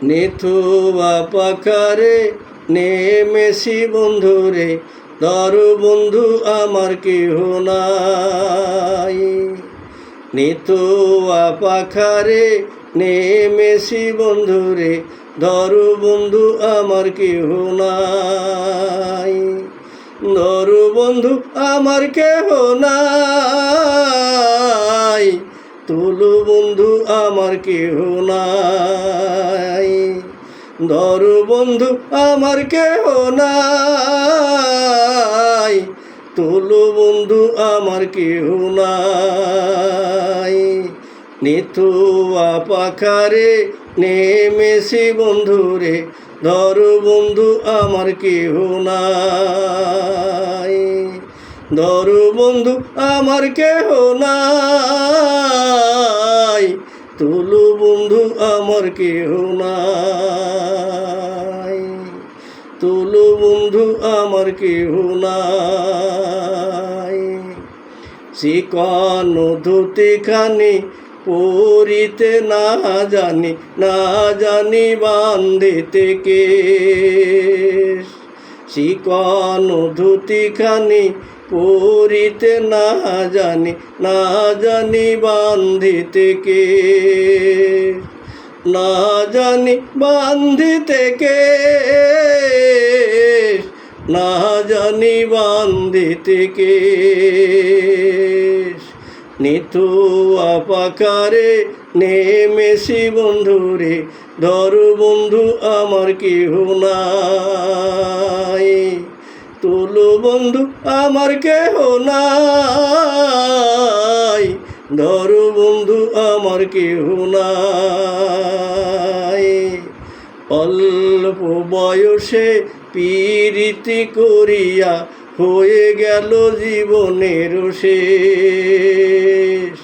নিথুয়া পাখারে নেমেছি বন্ধুরে, ধর বন্ধু আমার কেহ নাই। নিথুয়া পাখারে নেমেছি বন্ধুরে, ধর বন্ধু আমার কেহ নাই। ধর বন্ধু আমার কেহ নাই, তুলু বন্ধু আমার কেহ নাই। ধর বন্ধু আমার কেহ নাই, তুলু বন্ধু আমার কেহ নাই। নিথুয়া পাখারে নেমেছি বন্ধুরে, ধর বন্ধু আমার কেহ নাই। ধর বন্ধু আমার কেহ নাই, তুলু বন্ধু আমার কেহ নাই। তুলু বন্ধু আমার কেহ নাই। চিকন ধুতিখানি পরিতে না জানি, না জানি বান্ধিতে কেশ। চিকন ধুতিখানি পরিতে না জানি, না জানি বান্ধিতে কেশ। না জানি বান্ধিতে কেশ, না জানি বান্ধিতে কেশ। নিথুয়া পাখারে নেমেছি বন্ধুরে, ধর বন্ধু আমার কেহ নাই। তুলু বন্ধু আমার কেহ নাই, ধর বন্ধু আমার কেহ নাই। অল্প বয়সে পীড়িতি করিয়া হয়ে গেল জীবনের শেষ।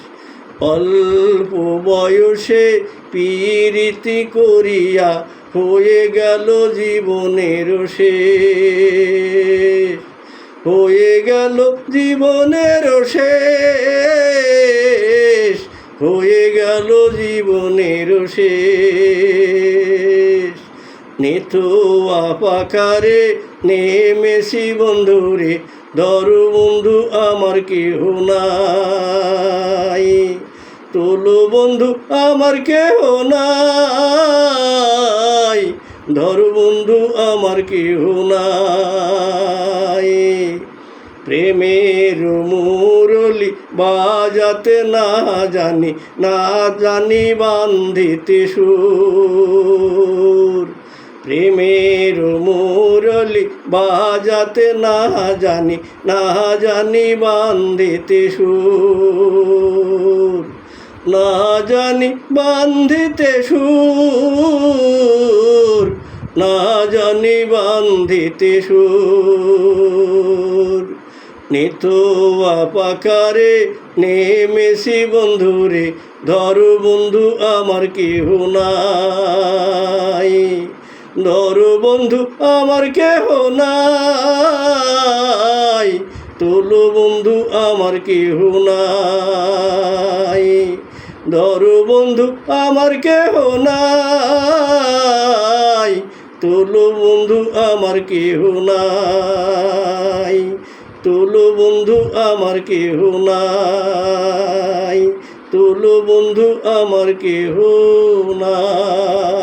অল্প বয়সে পীড়িতি করিয়া হয়ে গেল জীবনের শেষ। হয়ে গেল জীবনের শেষ, হয়ে গেল জীবনের শেষ। নিথুয়া পাখারে নেমেছি বন্ধুরে, ধর বন্ধু আমার কেহ নাই। তুলু বন্ধু আমার কেহ নাই, ধর বন্ধু আমার কেহ নাই। প্রেমের মুরলি বাজাতে না জানি, না জানি বান্ধিতে সুর। প্রেমের মুরলি বাজাতে না জানি, না জানি বান্ধিতে সুর। না জানি বান্ধিতে সুর, না জানি বান্ধিতে সুর। নিথুয়া পাখারে নেমেছি বন্ধুরে, ধর বন্ধু আমার কেহ নাই। ধর বন্ধু আমার কেহ নাই, তুলু বন্ধু আমার কেহ নাই। ধর বন্ধু আমার কেহ নাই, তুলু বন্ধু আমার কেহ নাই। তুলু বন্ধু আমার কেহ নাই, তুলু বন্ধু আমার কেহ নাই।